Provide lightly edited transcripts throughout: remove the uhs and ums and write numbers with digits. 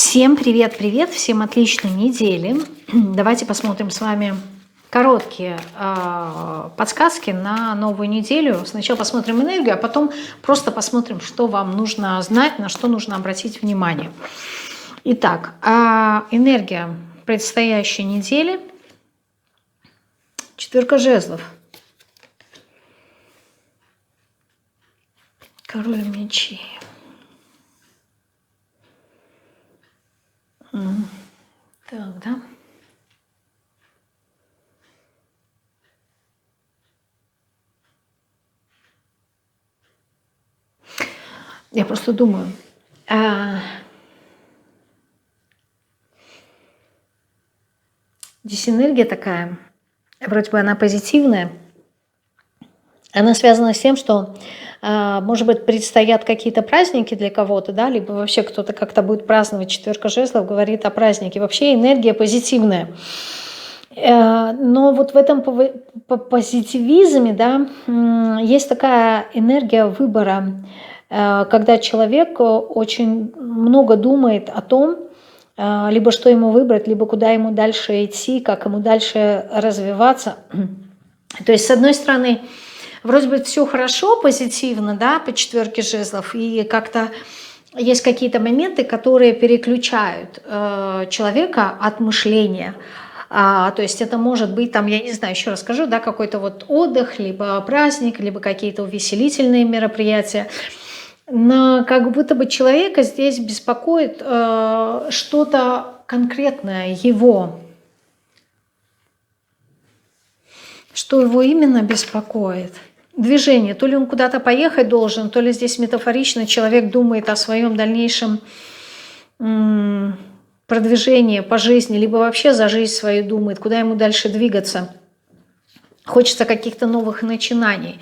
Всем привет-привет, всем отличной недели. Давайте посмотрим с вами короткие подсказки на новую неделю. Сначала посмотрим энергию, а потом просто посмотрим, что вам нужно знать, на что нужно обратить внимание. Итак, энергия предстоящей недели. Четверка жезлов. Король мечей. Так, да. Я просто думаю, здесь энергия такая, вроде бы она позитивная, она связана с тем, что, может быть, предстоят какие-то праздники для кого-то, да, либо вообще кто-то как-то будет праздновать. Четверка жезлов говорит о празднике. Вообще энергия позитивная. Но вот в этом позитивизме, да, есть такая энергия выбора, когда человек очень много думает о том, либо что ему выбрать, либо куда ему дальше идти, как ему дальше развиваться. То есть, с одной стороны, вроде бы все хорошо, позитивно, да, по четверке жезлов, и как-то есть какие-то моменты, которые переключают человека от мышления. То есть это может быть, там, я не знаю, еще раз скажу, да, какой-то вот отдых, либо праздник, либо какие-то увеселительные мероприятия. Но как будто бы человека здесь беспокоит что-то конкретное его. Что его именно беспокоит? Движение. То ли он куда-то поехать должен, то ли здесь метафорично человек думает о своем дальнейшем продвижении по жизни, либо вообще за жизнь свою думает, куда ему дальше двигаться. Хочется каких-то новых начинаний.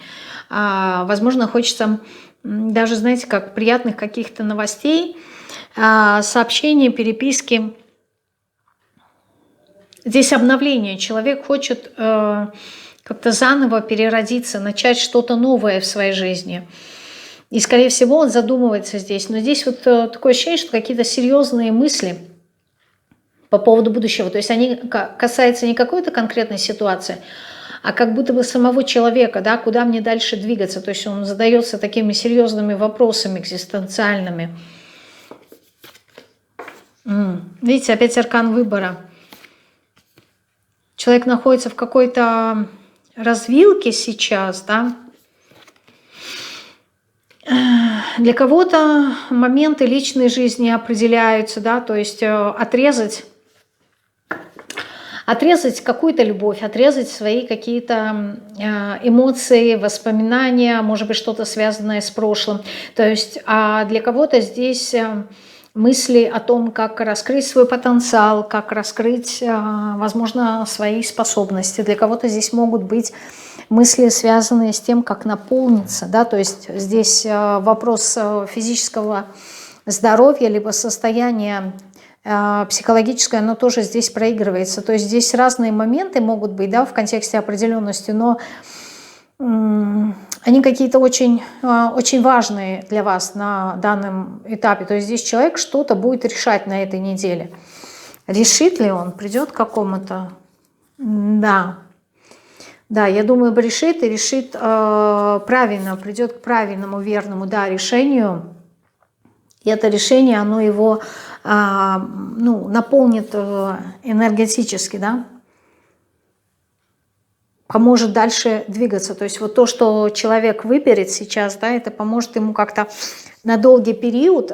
Возможно, хочется даже, знаете, как приятных каких-то новостей, сообщений, переписки. Здесь обновление. Человек хочет как-то заново переродиться, начать что-то новое в своей жизни. И, скорее всего, он задумывается здесь. Но здесь вот такое ощущение, что какие-то серьезные мысли по поводу будущего. То есть они касаются не какой-то конкретной ситуации, а как будто бы самого человека, да, куда мне дальше двигаться. То есть он задается такими серьезными вопросами экзистенциальными. Видите, опять аркан выбора. Человек находится в какой-то развилке сейчас, да. Для кого-то моменты личной жизни определяются, да, то есть отрезать какую-то любовь, отрезать свои какие-то эмоции, воспоминания, может быть, что-то связанное с прошлым. То есть для кого-то здесь мысли о том, как раскрыть свой потенциал, как раскрыть, возможно, свои способности. Для кого-то здесь могут быть мысли, связанные с тем, как наполниться. Да? То есть здесь вопрос физического здоровья, либо состояния психологическое, оно тоже здесь проигрывается. То есть здесь разные моменты могут быть, да, в контексте определенности, но они какие-то очень, очень важные для вас на данном этапе. То есть здесь человек что-то будет решать на этой неделе. Решит ли он? Придет к какому-то? Да. Да, я думаю, решит и решит правильно, придет к правильному, верному, да, решению. И это решение, оно его наполнит энергетически, да, поможет дальше двигаться. То есть вот то, что человек выберет сейчас, да, это поможет ему как-то на долгий период,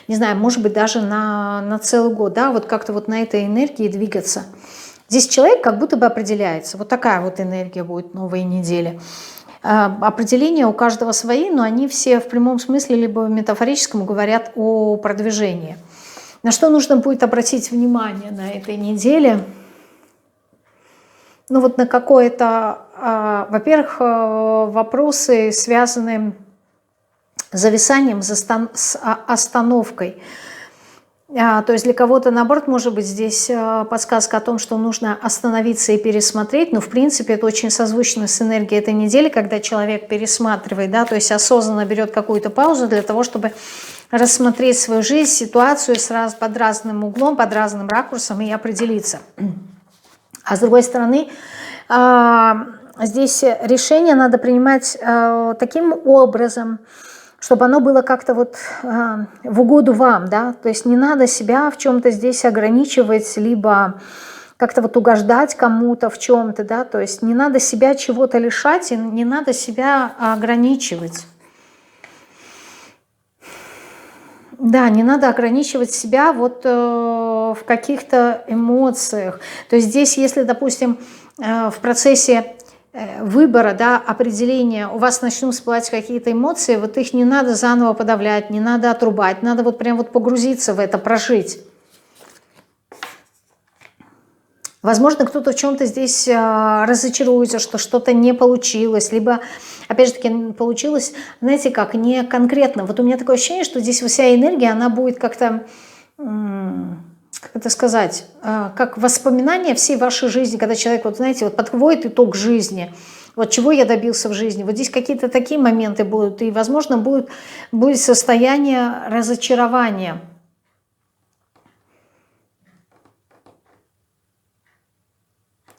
не знаю, может быть, даже на целый год, да, вот как-то вот на этой энергии двигаться. Здесь человек как будто бы определяется. Вот такая вот энергия будет новой недели. Определения у каждого свои, но они все в прямом смысле либо в метафорическом говорят о продвижении. На что нужно будет обратить внимание на этой неделе? Ну вот на какое-то, во-первых, вопросы, связанные с зависанием, с остановкой. То есть для кого-то, наоборот, может быть здесь подсказка о том, что нужно остановиться и пересмотреть. Но, в принципе, это очень созвучно с энергией этой недели, когда человек пересматривает, да, то есть осознанно берет какую-то паузу для того, чтобы рассмотреть свою жизнь, ситуацию под разным углом, под разным ракурсом и определиться. А с другой стороны, здесь решение надо принимать таким образом, чтобы оно было как-то вот в угоду вам, да, то есть не надо себя в чем-то здесь ограничивать, либо как-то вот угождать кому-то в чем-то, да, то есть не надо себя чего-то лишать и не надо себя ограничивать. Да, не надо ограничивать себя вот в каких-то эмоциях. То есть здесь, если, допустим, в процессе выбора, да, определения у вас начнут всплывать какие-то эмоции, вот их не надо заново подавлять, не надо отрубать, надо вот прям вот погрузиться в это, прожить. Возможно, кто-то в чем-то здесь разочаруется, что что-то не получилось, либо, опять же таки, получилось, знаете как, не конкретно. Вот у меня такое ощущение, что здесь вся энергия, она будет как-то, как это сказать, как воспоминание всей вашей жизни, когда человек, вот знаете, вот подводит итог жизни, вот чего я добился в жизни. Вот здесь какие-то такие моменты будут, и, возможно, будет состояние разочарования.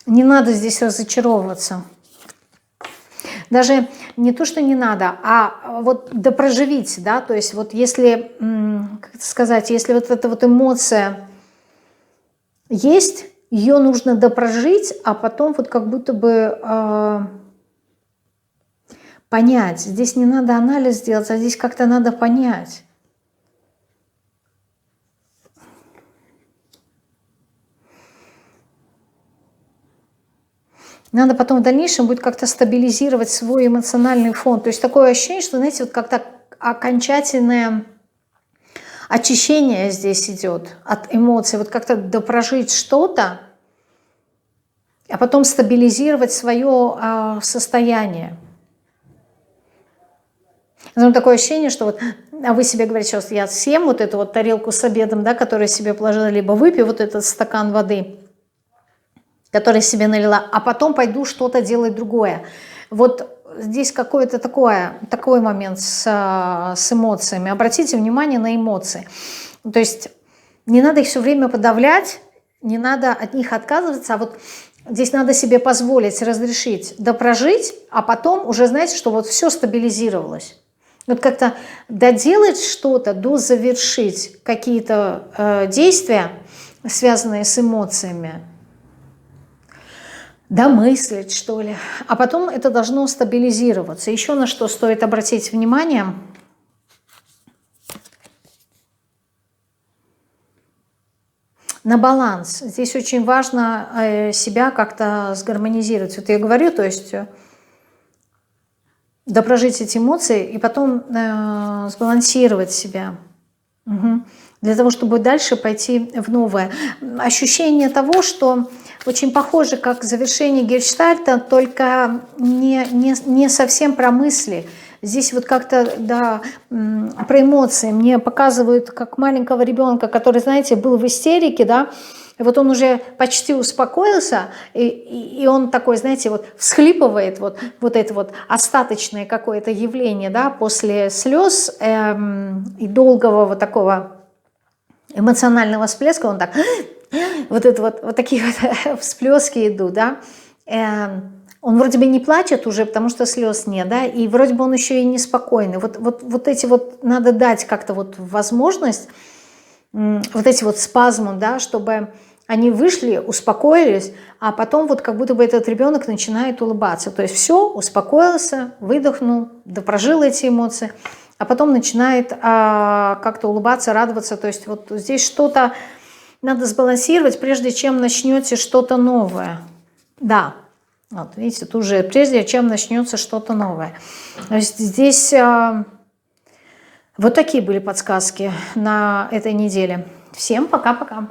Не надо здесь разочаровываться. Даже не то, что не надо, а вот допроживите, да, то есть вот если, как это сказать, если вот эта вот эмоция есть, ее нужно допрожить, а потом вот как будто бы понять. Здесь не надо анализ делать, а здесь как-то надо понять. Надо потом в дальнейшем будет как-то стабилизировать свой эмоциональный фон. То есть такое ощущение, что, знаете, вот как-то окончательное очищение здесь идет от эмоций. Вот как-то допрожить что-то, а потом стабилизировать свое состояние. Но такое ощущение, что вот вы себе говорите, сейчас я съем вот эту вот тарелку с обедом, да, которую себе положила, либо выпью вот этот стакан воды, который себе налила, а потом пойду что-то делать другое. Вот здесь какой-то такой момент с эмоциями. Обратите внимание на эмоции. То есть не надо их все время подавлять, не надо от них отказываться, а вот здесь надо себе позволить, разрешить, допрожить, а потом уже, знаете, что вот все стабилизировалось. Вот как-то доделать что-то, дозавершить какие-то действия, связанные с эмоциями, домыслить, что ли. А потом это должно стабилизироваться. Еще на что стоит обратить внимание. На баланс. Здесь очень важно себя как-то сгармонизировать. Вот я говорю, то есть допрожить эти эмоции и потом сбалансировать себя. Угу. Для того, чтобы дальше пойти в новое. Ощущение того, что очень похоже, как завершение гештальта, только не совсем про мысли. Здесь вот как-то, да, про эмоции. Мне показывают как маленького ребенка, который, знаете, был в истерике, да, и вот он уже почти успокоился, и он такой, знаете, вот всхлипывает, вот это вот остаточное какое-то явление, да, после слез и долгого вот такого эмоционального всплеска, он так, вот такие вот всплески идут, да. Он вроде бы не плачет уже, потому что слез нет, да, и вроде бы он еще и неспокойный. Вот эти вот надо дать как-то вот возможность, вот эти вот спазмы, да, чтобы они вышли, успокоились, а потом вот как будто бы этот ребенок начинает улыбаться. То есть все, успокоился, выдохнул, допрожил эти эмоции, а потом начинает как-то улыбаться, радоваться. То есть вот здесь что-то надо сбалансировать, прежде чем начнете что-то новое. Да, вот видите, тут уже прежде чем начнется что-то новое. То есть здесь вот такие были подсказки на этой неделе. Всем пока-пока.